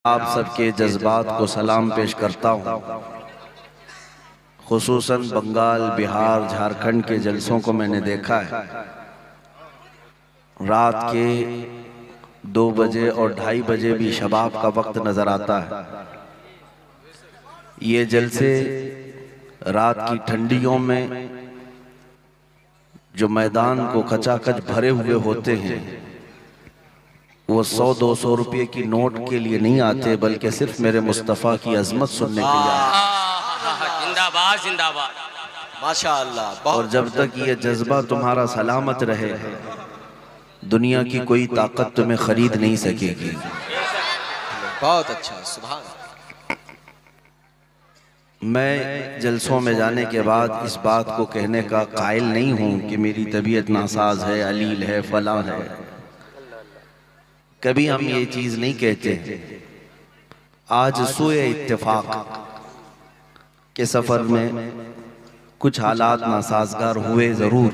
आप सबके जज्बात को सलाम पेश करता हूँ। खुसूसन बंगाल, बिहार, झारखंड के जलसों को मैंने देखा है। रात के 2 बजे और 2:30 बजे भी शबाब का वक्त नजर आता है। ये जलसे रात की ठंडियों में जो मैदान को कचाकच भरे हुए होते हैं, वो 100-200 रुपये की नोट के लिए नहीं आते, बल्कि सिर्फ मेरे मुस्तफ़ा की अजमत सुनने के लिए आते। जिंदाबाद जिंदाबाद, माशाअल्लाह। और जब तक ये जज्बा तुम्हारा सलामत रहे, दुनिया की कोई ताकत तुम्हें खरीद नहीं सकेगी। बहुत अच्छा, सुभान। मैं जलसों में जाने के बाद इस बात को कहने का कायल नहीं हूँ कि मेरी तबीयत नासाज है, अलील है, फलां है। कभी हम ये चीज नहीं कहते। आज सोए इत्तेफाक के सफर में कुछ हालात नासाजगार हुए जरूर,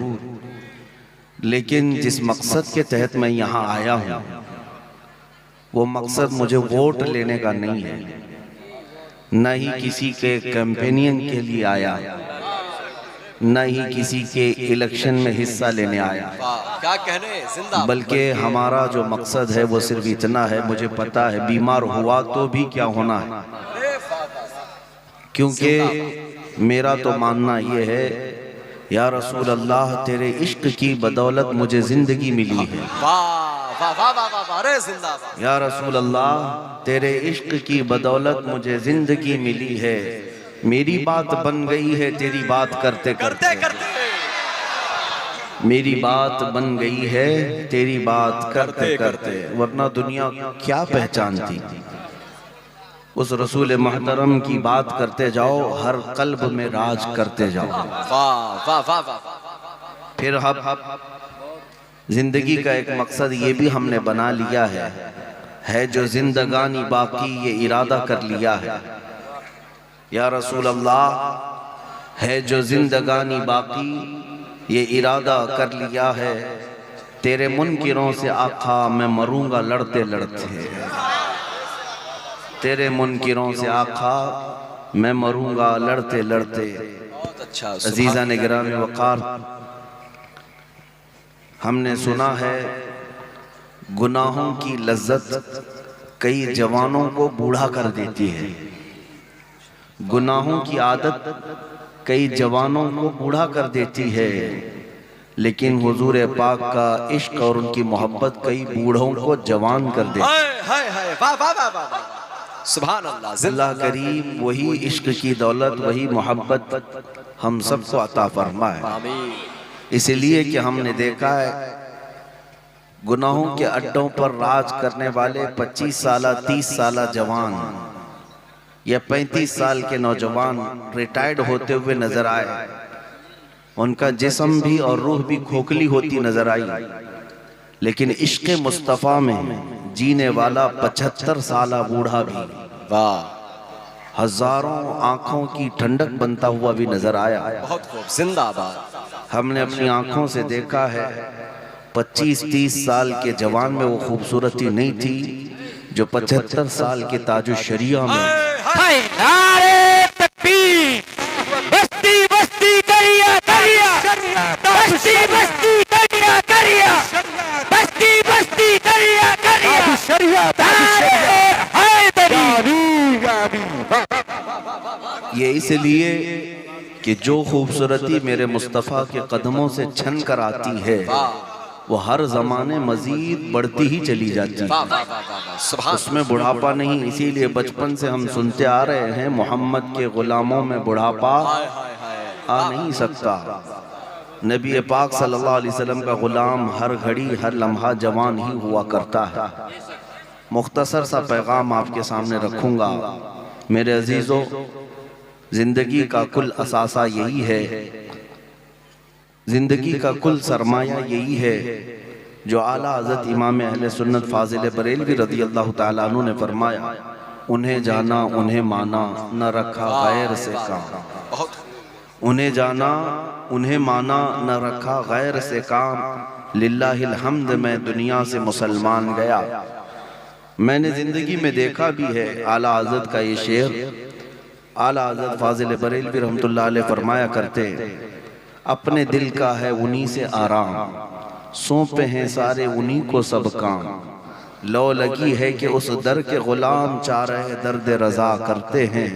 लेकिन जिस मकसद के तहत मैं यहाँ आया हूँ, वो मकसद मुझे वोट लेने का नहीं है, न ही किसी के कैंपेनियन के लिए आया, न ही किसी के इलेक्शन में हिस्सा लेने आया। क्या कहने, जिंदा। बल्कि हमारा जो मकसद है वो सिर्फ इतना है, मुझे पता है बीमार हुआ तो भी क्या होना है, क्योंकि मेरा तो मानना ये है, या रसूल अल्लाह तेरे इश्क की बदौलत मुझे जिंदगी मिली है। या रसूल अल्लाह तेरे इश्क की बदौलत मुझे जिंदगी मिली है। मेरी बात बन गई है तेरी बात करते करते, मेरी बात बन गई है तेरी बात करते करते, वरना दुनिया क्या पहचानती। उस रसूल मोहतरम की बात करते जाओ, हर कल्ब में राज करते जाओ। वाह वाह वाह वाह। फिर हम जिंदगी का एक मकसद ये भी हमने बना लिया है जो जिंदगानी बाकी ये इरादा कर लिया है। या रसूल अल्लाह है जो जिंदगानी बाकी ये इरादा कर लिया है, तेरे मुनकिरों से आका मैं मरूंगा लड़ते लड़ते। तेरे मुनकिरों से आका मैं मरूंगा लड़ते लड़ते। बहुत अच्छा। अजीज़ा ने गिरामी वक़ार, हमने सुना है गुनाहों की लज्जत कई जवानों को बूढ़ा कर देती है। गुनाहों की आदत कई जवानों को बूढ़ा कर देती है, लेकिन हुजूर पाक का इश्क और उनकी मोहब्बत कई बूढ़ों को जवान कर देती है। सुभान अल्लाह। अल्लाह करीम वही इश्क की दौलत, वही मोहब्बत हम सबको अता फरमाए। इसलिए कि हमने देखा है गुनाहों के अड्डों पर राज करने वाले 25 साल 30 साल जवान या 35 साल के नौजवान रिटायर्ड होते हुए नजर आए। उनका जिस्म भी और रूह भी खोखली होती नजर आई, लेकिन इश्क मुस्तफ़ा में जीने वाला 75 साल बूढ़ा भी, वाह, हजारों आंखों की ठंडक बनता हुआ भी नजर आया। बहुत खूब, जिंदाबाद। हमने अपनी आंखों से देखा है 25-30 साल के जवान में वो खूबसूरती नहीं थी जो 75 साल के ताजु शरिया में। बस्ती बस्ती करिया करिया, बस्ती बस्ती करिया करिया, बस्ती बस्ती करिया करिया, शरिया ये इसलिए कि जो खूबसूरती मेरे मुस्तफ़ा के कदमों से छन कर आती है, वो हर जमाने मजीद बढ़ती ही चली जाती है। उसमें बुढ़ापा नहीं, इसीलिए बचपन से हम सुनते आ रहे हैं मोहम्मद के गुलामों में बुढ़ापा आ नहीं सकता। नबी पाक सल्लल्लाहु अलैहि वसल्लम का गुलाम हर घड़ी हर लम्हा जवान ही हुआ करता है। मुख्तसर सा पैगाम आपके सामने रखूंगा। मेरे अजीजों, जिंदगी का कुल असासा यही है, जिंदगी का कुल सरमाया यही है जो आला हज़रत इमाम अहले सुन्नत फाजिल बरेलवी रज़ी अल्लाह ताला अन्हु ने फरमाया, उन्हें जाना उन्हें माना न रखा गैर से काम। उन्हें जाना उन्हें माना न रखा गैर से काम, लिल्लाहिल हम्द मैं दुनिया से मुसलमान गया। मैंने जिंदगी में देखा भी है। आला हज़रत का ये शेर, आला हज़रत फाजिल बरेलवी रहमतुल्लाह अलैह फरमाया करते, अपने दिल का है उन्हीं से आराम, सौंपे हैं सारे उन्हीं को सब काम, लो लगी है कि उस दर के गुलाम चाहे दर्द रज़ा करते हैं।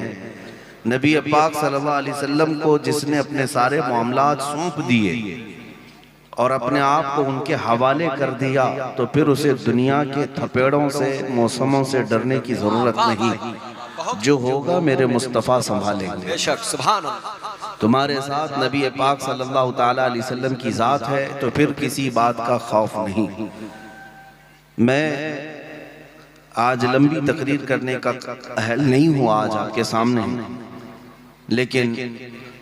नबी पाक सल्लल्लाहु अलैहि वसल्लम को जिसने अपने सारे मामलात सौंप दिए और अपने आप को उनके हवाले कर दिया, तो फिर उसे दुनिया के थपेड़ों से, मौसमों से डरने की ज़रूरत नहीं। जो होगा मेरे मुस्तफ़ा संभालेंगे। बेशक, सुभान अल्लाह। तुम्हारे साथ नबी पाक सल्लल्लाहु ताला अलैहि वसल्लम की ज़ात है, तो फिर किसी बात का खौफ नहीं। मैं आज लंबी तकरीर करने का अहल नहीं हूँ आज आपके सामने, लेकिन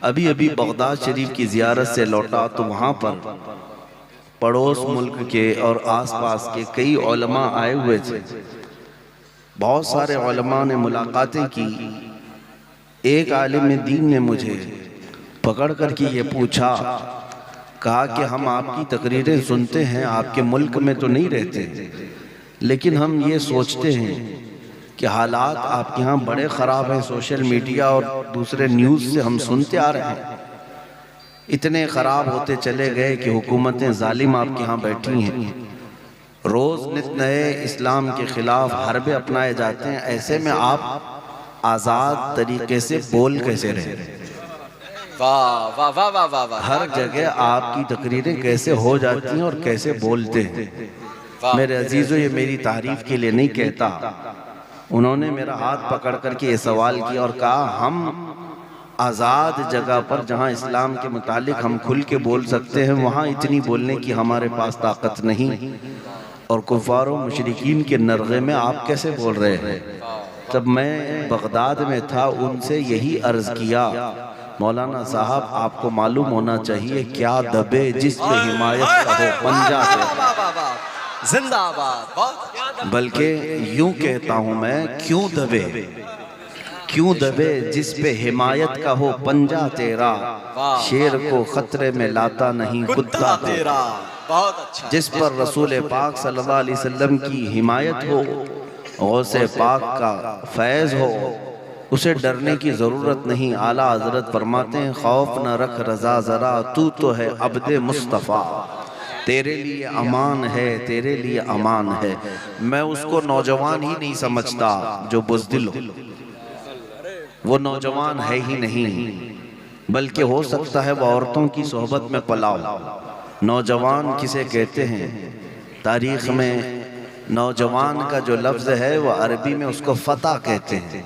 अभी अभी बगदाद शरीफ की ज़ियारत से लौटा तो वहाँ पर पड़ोस मुल्क के और आसपास के कई उलमा आए हुए थे। बहुत सारे उलमा ने मुलाकातें की। एक आलिम दीन ने मुझे पकड़ कर के ये पूछा, कहा कि हम आपकी तकरीरें सुनते हैं, आपके मुल्क में तो नहीं रहते, लेकिन हम ये सोचते हैं कि हालात आपके यहाँ बड़े ख़राब हैं। सोशल मीडिया और दूसरे न्यूज़ से हम सुनते आ रहे हैं, इतने ख़राब होते चले गए कि हुकूमतें जालिम आपके यहाँ बैठी हैं। रोज़ नित नए इस्लाम के ख़िलाफ़ हरबे अपनाए जाते हैं। ऐसे में आप आज़ाद तरीके से बोल कैसे रहे? वाह वाह वाह वाह वाह वाह। हर जगह आपकी तकरीरें कैसे हो जाती हैं और कैसे बोलते हैं। मेरे अजीज़ों, ये मेरी तारीफ के लिए नहीं कहता। उन्होंने मेरा हाथ पकड़ करके ये सवाल किया और कहा, हम आज़ाद जगह पर जहाँ इस्लाम के मुतालिक हम खुल के बोल सकते हैं, वहाँ इतनी बोलने की हमारे पास ताकत नहीं, और कुफ़ारों मुशरिकीन के नरगे में आप कैसे बोल रहे हैं? तब मैं बगदाद में था, उनसे यही अर्ज़ किया, मौलाना साहब आपको मालूम होना चाहिए क्या दबे जिस पे हिमायत का हो पंजा से, जिंदाबाद। बल्कि यूं कहता हूं मैं, क्यों दबे जिस पे हिमायत का हो पंजा तेरा, शेर को खतरे में लाता नहीं कुत्ता तेरा। बहुत अच्छा। जिस पर रसूल पाक सल्लल्लाहु अलैहि वसल्लम की हिमायत हो, गौसे पाक का फैज़ हो, उसे डरने की ज़रूरत नहीं। आला हज़रत फरमाते हैं, खौफ न रख रज़ा ज़रा, तू तो है अब्दे मुस्तफ़ा, तेरे लिए अमान है, तेरे लिए अमान है। मैं उसको नौजवान ही नहीं समझता जो बुज़दिल हो, वो नौजवान है ही नहीं, बल्कि हो सकता है वो औरतों की सोहबत में पला हो। नौजवान किसे कहते हैं? तारीख़ में नौजवान का जो लफ्ज़ है वो अरबी में उसको फ़ता कहते हैं,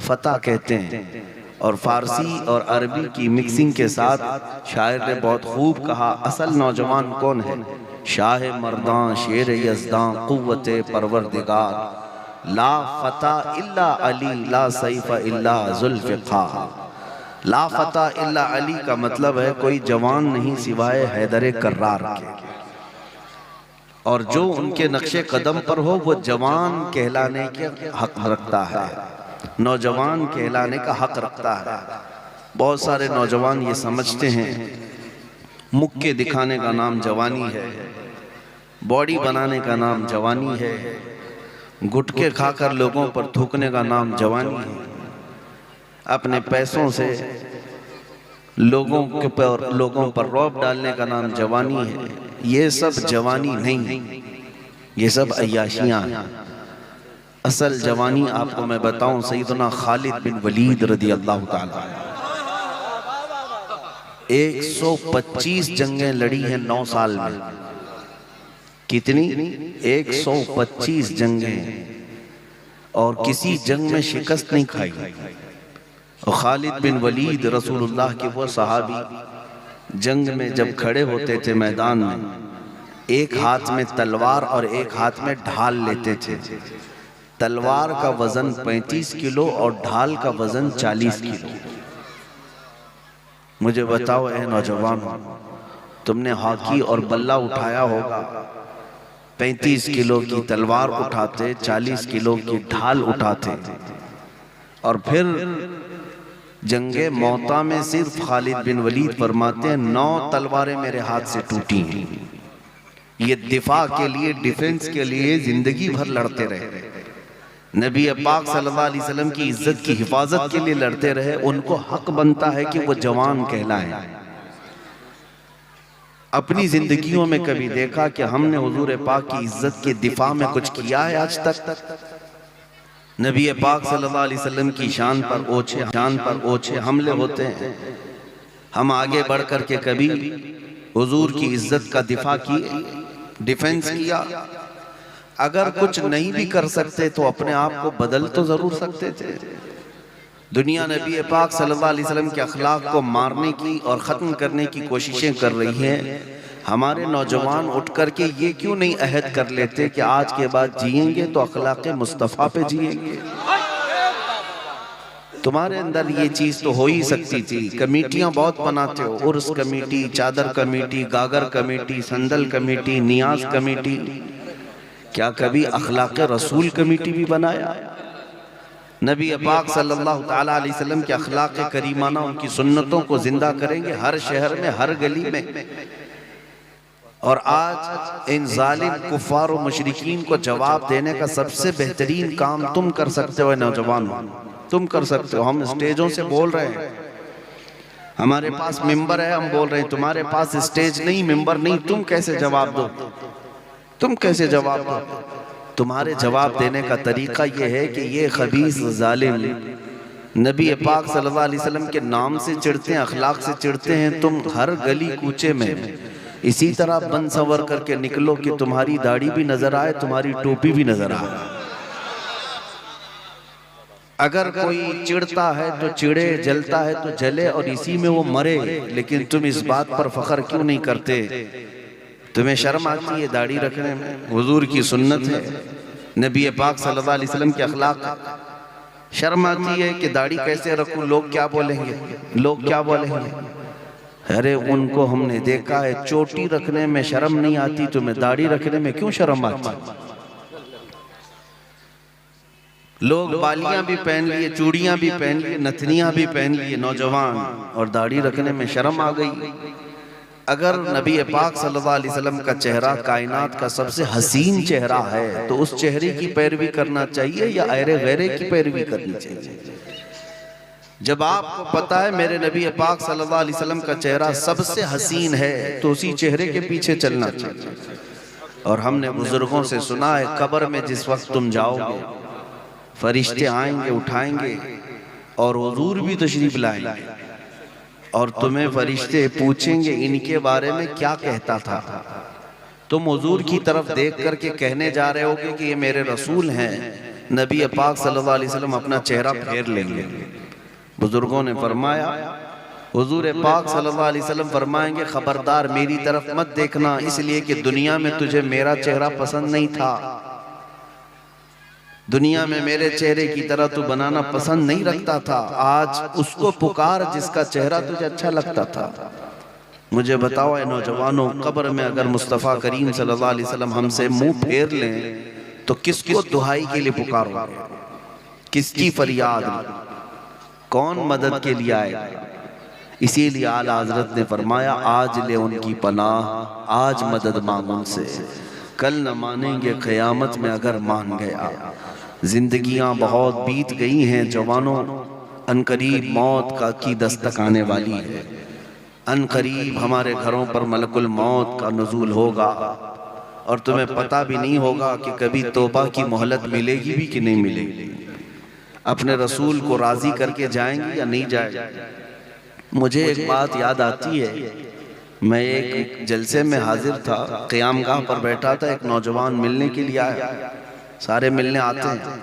फ़ता कहते हैं। और फ़ारसी और अरबी की मिक्सिंग के साथ शायर ने बहुत खूब कहा, असल नौजवान कौन है? शाह मर्दां, शेर यज़दां, क़ुव्वते परवरदिगार, ला फ़ता इल्ला अली, ला सैफ़ इल्ला ज़ुल्फ़िकार। ला फ़ता इल्ला अली का मतलब है कोई जवान नहीं सिवाय हैदर कर्रार के, और जो उनके नक्शे कदम पर हो वो जवान कहलाने के हक रखता है, नौजवान कहलाने का हक रखता है। बहुत सारे नौजवान ये समझते हैं मुक्के दिखाने का नाम जवानी है, बॉडी बनाने का नाम जवानी है, गुटके खाकर लोगों पर थूकने का नाम जवानी है, अपने पैसों से लोगों पर रौब डालने का नाम जवानी है। ये सब जवानी नहीं, ये सब अय्याशियाँ हैं। असल जवानी आपको मैं बताऊं, सैयदना खालिद बिन वलीद रदी अल्लाह ताला 125 जंगें लड़ी हैं 9 साल में। कितनी? 125 जंगें, और किसी जंग में शिकस्त नहीं खाई। और खालिद बिन वलीद रसूलुल्लाह के वो सहाबी जंग में जब खड़े होते थे मैदान में, एक हाथ में तलवार और एक हाथ में ढाल लेते थे। तलवार का वजन 35 किलो और ढाल का वजन 40 किलो। मुझे बताओ ए नौजवान, तुमने हॉकी और बल्ला उठाया होगा, 35 किलो की तलवार उठाते, 40 किलो की ढाल उठाते, और फिर जंगे मौता में सिर्फ खालिद बिन वलीद फरमाते हैं 9 तलवारें मेरे हाथ से टूटी हैं। ये दिफा के लिए, डिफेंस के लिए जिंदगी भर लड़ते रहे। नबी पाक सल्लल्लाहु अलैहि वसल्लम की इज्जत की हिफाजत के लिए लड़ते रहे, उनको हक बनता है कि वो जवान कहलाएं। अपनी जिंदगियों में कभी देखा कि हमने हुजूर पाक की इज्जत के दिफा में कुछ किया है आज तक? नबी पाक सल्लल्लाहु अलैहि वसल्लम की शान पर ओछे हमले होते हैं। हम आगे बढ़ कर के कभी हुजूर की इज्जत का दिफा किए, डिफेंस किया? अगर कुछ नहीं भी कर सकते तो अपने आप को बदल तो जरूर सकते थे। दुनिया नबी पाक सल्लल्लाहु अलैहि वसल्लम के अखलाक को मारने की और ख़त्म करने की कोशिशें कर रही हैं। हमारे नौजवान उठ कर के ये क्यों नहीं अहद कर लेते कि आज के बाद जिएंगे तो अखलाक़े मुस्तफ़ा पे जिएंगे? तुम्हारे अंदर ये चीज़ तो हो ही सकती थी। कमेटियाँ बहुत बनाते हो, उर्स कमेटी, चादर कमेटी, गागर कमेटी, संदल कमेटी, नियाज कमेटी। क्या कभी अखलाक़ रसूल कमेटी भी बनाया? नबी पाक सल्लल्लाहु ताला अलैहि वसल्लम के अखलाक़ करीमाना, उनकी सुन्नतों को जिंदा करेंगे हर शहर में, हर गली में। और आज इन जालिम कुफ़ार और मुशरिकीन को जवाब देने का सबसे बेहतरीन काम तुम कर सकते हो नौजवानों, तुम कर सकते हो। हम स्टेजों से बोल रहे हैं, हमारे पास मिंबर है, हम बोल रहे हैं। तुम्हारे पास स्टेज नहीं, मिंबर नहीं, तुम कैसे जवाब दो? तुम कैसे जवाब दो? तुम्हारे जवाब देने का तरीका यह है कि ये खबीस जालिम नबी पाक सल्लल्लाहु अलैहि वसल्लम के नाम से चिढ़ते हैं, अखलाक से चिढ़ते हैं। तुम हर गली कूचे में इसी तरह बन संवर करके निकलो कि तुम्हारी दाढ़ी भी नजर आए, तुम्हारी टोपी भी नजर आए। अगर कोई चिढ़ता है तो चिढ़े, जलता है तो जले और इसी में वो मरे। लेकिन तुम इस बात पर फख्र क्यों नहीं करते? तुम्हें शर्म आती है दाढ़ी रखने में? हुजूर की सुन्नत है, नबी पाक सल्लल्लाहु अलैहि वसल्लम के अखलाक। शर्म आती है कि दाढ़ी कैसे रखूं, लोग क्या बोलेंगे, लोग क्या बोलेंगे? अरे उनको हमने देखा है, चोटी रखने में शर्म नहीं आती, तुम्हें दाढ़ी रखने में क्यों शर्म आती? लोग बालियां भी पहन लिए, चूड़ियां भी पहन लिए, नथनियां भी पहन लिए नौजवान, और दाढ़ी रखने में शर्म आ गई। अगर नबी पाक सल्लल्लाहु अलैहि वसल्लम का चेहरा कायनात का सबसे हसीन चेहरा है तो उस चेहरे की पैरवी करना चाहिए या ऐरे गैरे की पैरवी करनी चाहिए? जब आपको पता है मेरे नबी पाक सल्लल्लाहु अलैहि वसल्लम का चेहरा सबसे हसीन है तो उसी चेहरे के पीछे चलना चाहिए। और हमने बुजुर्गों से सुना है, कब्र में जिस वक्त तुम जाओगे फरिश्ते आएंगे, उठाएंगे और हुजूर भी तशरीफ लाएंगे और तुम्हें फरिश्ते पूछेंगे इनके बारे में क्या कहता था। तुम हुजूर की तरफ देख करके कहने जा रहे होगे कि ये मेरे रसूल हैं। नबी पाक सल्लल्लाहु अलैहि वसल्लम अपना चेहरा फेर लेंगे। बुजुर्गों ने फरमाया, हुजूर पाक सल्लल्लाहु अलैहि वसल्लम फरमाएंगे, खबरदार मेरी तरफ मत देखना, इसलिए कि दुनिया में तुझे मेरा चेहरा पसंद नहीं था, दुनिया में मेरे चेहरे की तरह तू बनाना पसंद नहीं रखता था। आज उसको पुकार जिसका चेहरा तुझे अच्छा लगता था। मुझे बताओ ऐ नौजवानों, कब्र में अगर मुस्तफ़ा करीम सल्लल्लाहु अलैहि वसल्लम हमसे मुंह फेर लें तो किसको दुहाई के लिए पुकारोगे? किसकी फरियाद, कौन मदद के लिए आएगा? इसीलिए आला हज़रत ने फरमाया, आज ले उनकी पनाह, आज मदद मांग उनसे, कल न मानेंगे क़यामत में अगर मान गया। जिंदगियां बहुत बीत गई हैं जवानों, अनकरीब मौत की दस्तक आने वाली है। अनकरीब हमारे घरों पर मलकुल मौत का नुज़ूल होगा और तुम्हें पता भी नहीं होगा कि कभी तौबा की मोहलत मिलेगी भी कि नहीं मिलेगी। अपने रसूल को राज़ी करके जाएंगे या नहीं जाएंगे? मुझे एक बात याद आती है, मैं एक जलसे में हाजिर था, क़यामगाह पर बैठा था, एक नौजवान मिलने के लिए आया। सारे मिलने आते हैं,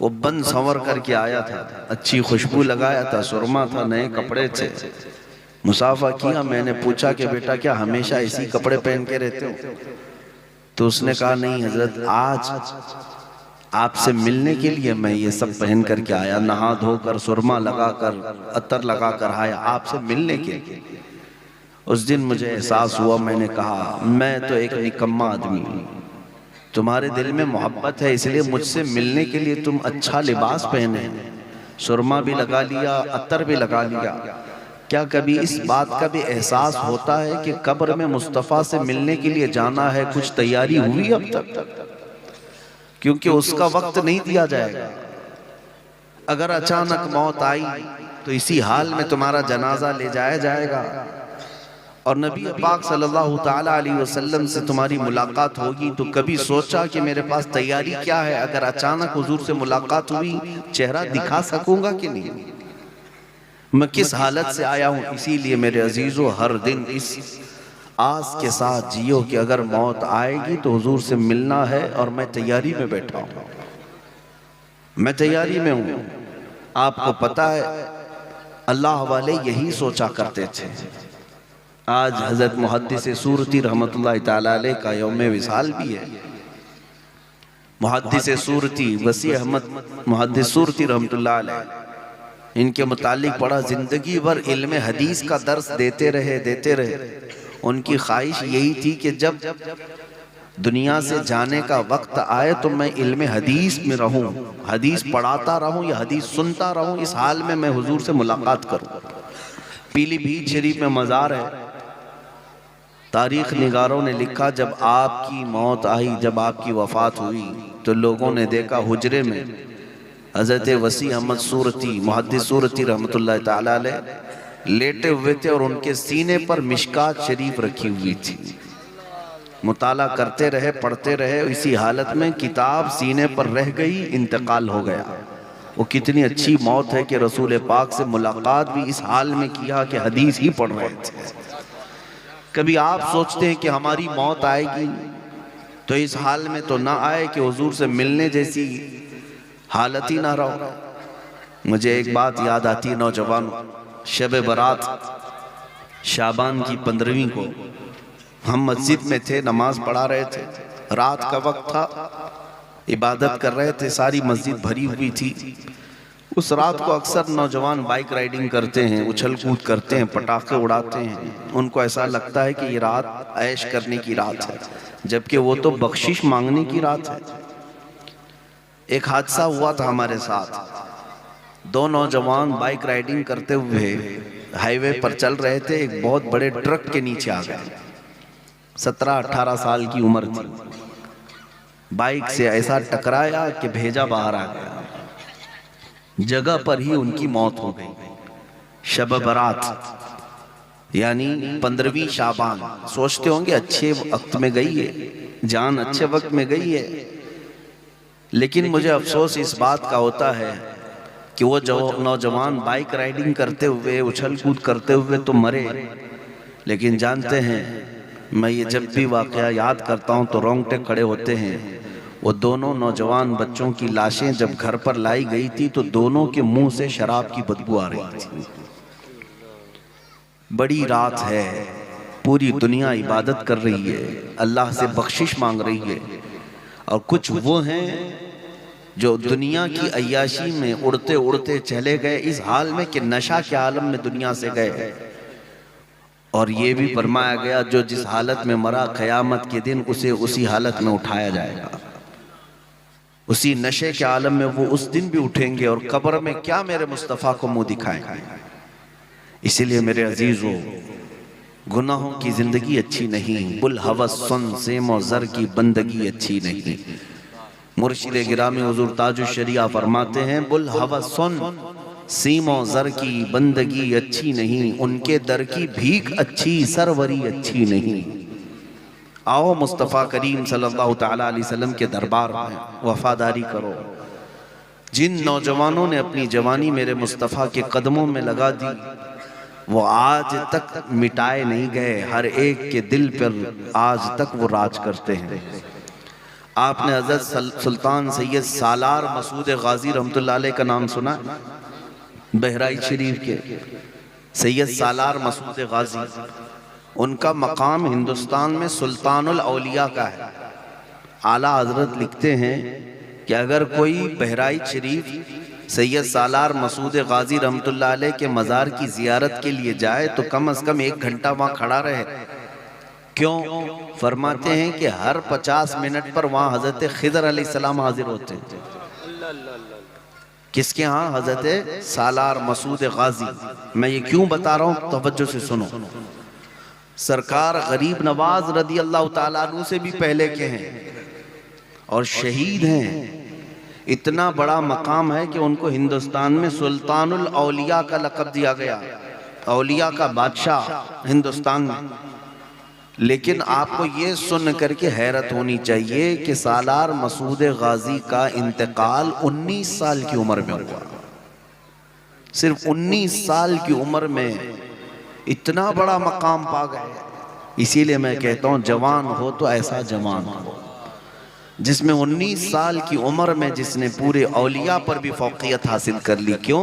वो बन संवर करके आया था, अच्छी खुशबू लगाया था, सुरमा था, नए कपड़े थे। मुसाफा किया, मैंने पूछा कि बेटा क्या हमेशा इसी कपड़े पहन के रहते हो? तो उसने कहा नहीं हजरत, आज आपसे मिलने के लिए मैं ये सब पहन करके आया, नहा धोकर, सुरमा लगाकर, अत्तर लगाकर आया आपसे मिलने के लिए। उस दिन मुझे एहसास हुआ, मैंने कहा मैं तो एक निकम्मा आदमी हूँ, तुम्हारे दिल में मोहब्बत है इसलिए मुझसे मिलने के लिए तुम अच्छा लिबास पहने, सुरमा भी लगा लिया, अत्तर भी लगा लिया। क्या कभी इस बात का भी एहसास होता है कि कब्र में मुस्तफ़ा से मिलने के लिए जाना है, कुछ तैयारी हुई अब तक? क्योंकि उसका वक्त नहीं दिया जाएगा। अगर अचानक मौत आई तो इसी हाल में तुम्हारा जनाजा ले जाया जाएगा और नबी पाक सल्लल्लाहु ताला अलैहि वसल्लम से तुम्हारी मुलाकात होगी। तो कभी सोचा कि मेरे पास तैयारी क्या है, अगर अचानक हुजूर से मुलाकात हुई चेहरा दिखा सकूंगा कि नहीं, मैं किस हालत से आया हूं। इसीलिए मेरे अजीजों, हर दिन इस आस के साथ जियो कि अगर मौत आएगी तो हुजूर से मिलना है और मैं तैयारी में बैठा हूं, मैं तैयारी में हूं। आपको पता है अल्लाह वाले यही सोचा करते थे। आज हजरत मुहद्दिस सूरती रहमतुल्लाह ताला अलैह का यौम विसाल भी है। मुहद्दिस सूरती वसी अहमद मुहद्दिस सूरती रहमतुल्लाह अलैह, इनके मुतालिक पढ़ा, जिंदगी भर इल्म हदीस का दर्स देते रहे। उनकी ख्वाहिश यही थी कि जब दुनिया से जाने का वक्त आए तो मैं इल्म हदीस में रहूं, हदीस पढ़ाता रहूं या हदीस सुनता रहूं, इस हाल में मैं हुजूर से मुलाकात करूं। पीलीभीत शरीफ में मज़ार है। तारीख निगारों ने लिखा, जब आपकी मौत आई, जब आपकी वफात हुई तो लोगों ने देखा हुजरे में हज़रत वसी अहमद सूरती मुहद्दिस सूरती रहमतुल्लाह ताला अलैह लेटे हुए थे और उनके सीने पर मिशकात शरीफ रखी हुई थी। मुताला करते रहे, पढ़ते रहे, इसी हालत में किताब सीने पर रह गई, इंतकाल हो गया। वो कितनी अच्छी मौत है कि रसूल पाक से मुलाकात भी इस हाल में किया कि हदीस ही पढ़ रहे थे। कभी आप सोचते हैं कि हमारी मौत आएगी तो इस हाल में तो ना आए कि हुजूर से मिलने जैसी हालत ही ना रहो। मुझे एक बात याद आती है, नौजवानों, शब बरात शाबान की 15वीं को हम मस्जिद में थे, नमाज पढ़ा रहे थे, रात का वक्त था, इबादत कर रहे थे, सारी मस्जिद भरी हुई थी। उस रात को अक्सर नौजवान बाइक राइडिंग करते हैं, उछल कूद करते हैं, पटाखे उड़ाते हैं। उनको ऐसा लगता है कि ये रात ऐश करने की रात है, जबकि वो तो बख्शिश मांगने की रात है। एक हादसा हुआ था हमारे साथ। 2 नौजवान बाइक राइडिंग करते हुए हाईवे पर चल रहे थे, एक बहुत बड़े ट्रक के नीचे आ गए। 17-18 साल की उम्र थी। बाइक से ऐसा टकराया कि भेजा बाहर आ गया। जगह पर ही उनकी मौत हो गई। शब बरात यानी 15वीं शाबान। सोचते होंगे अच्छे वक्त में गई है, जान अच्छे वक्त में गई है, लेकिन मुझे अफसोस इस बात का होता है कि वो जो नौजवान बाइक राइडिंग करते हुए, उछल कूद करते हुए तो मरे, लेकिन जानते हैं, मैं ये जब भी वाकया याद करता हूँ तो रोंगटे खड़े होते हैं। वो दोनों नौजवान बच्चों की लाशें जब घर पर लाई गई थी तो दोनों के मुंह से शराब की बदबू आ रही थी। बड़ी रात है, पूरी दुनिया इबादत कर रही है, अल्लाह से बख्शिश मांग रही है, और कुछ वो हैं जो दुनिया की अय्याशी में उड़ते उड़ते चले गए, इस हाल में कि नशा के आलम में दुनिया से गए। और ये भी फरमाया गया, जो जिस हालत में मरा क़यामत के दिन उसे उसी हालत में उठाया जाएगा। उसी नशे के आलम में वो उस दिन भी उठेंगे और कब्र में क्या मेरे मुस्तफ़ा को मुंह दिखाएंगे। इसीलिए मेरे अजीजों, गुनाहों की जिंदगी अच्छी नहीं, बुल हवस सुन सेमो ज़र की बंदगी अच्छी नहीं। मुर्शिद गिरामी हुजूर ताजुल शरिया फरमाते हैं, बुल हवस सुन सीमो ज़र की बंदगी अच्छी नहीं, उनके दर की भीख अच्छी, सरवरी अच्छी नहीं। आओ मुस्तफ़ा करीम सल्लल्लाहु ताला अलैहि वसल्लम के दरबार में वफादारी करो। जिन नौजवानों ने अपनी जवानी मेरे मुस्तफ़ा के कदमों में लगा दी, वो आज तक मिटाए नहीं गए, हर एक के दिल पर आज तक वो राज करते हैं। आपने हज़रत सुल्तान सैयद सालार मसूद गाजी रहमतुल्लाह अलैह का नाम सुना? बहराइच शरीफ के सैयद सालार मसूद गाजी, उनका मकाम हिंदुस्तान में सुल्तानुल औलिया का है। आला हजरत लिखते हैं कि अगर कोई बहराइच शरीफ सैयद सालार मसूद गाजी रहमतुल्लाह अलैह के मज़ार की ज़ियारत के लिए जाए तो कम से कम 1 घंटा वहाँ खड़ा रहे। क्यों? फरमाते हैं कि हर 50 मिनट पर वहाँ हज़रत खिदर अलैहिस्सलाम हाजिर होते हैं। किसके यहाँ? हज़रत सालार मसूद गाजी। मैं ये क्यों बता रहा हूँ, तवज्जो से सुनो। सरकार गरीब नवाज रदी अल्लाह ताला अन्हु से भी पहले के हैं, और शहीद हैं। इतना बड़ा मकाम है कि उनको हिंदुस्तान में सुल्तानुल औलिया का लक़ब दिया गया, औलिया का बादशाह हिंदुस्तान में। लेकिन आपको ये सुन करके हैरत होनी चाहिए कि सालार मसूद गाजी का इंतकाल 19 साल की उम्र में हुआ। सिर्फ 19 साल की उम्र में इतना बड़ा मकाम पा गए। इसीलिए मैं कहता हूँ जवान हो तो ऐसा जवान हो जिसमें 19 साल की उम्र में जिसने पूरे औलिया पर भी फौकियत हासिल कर ली। क्यों?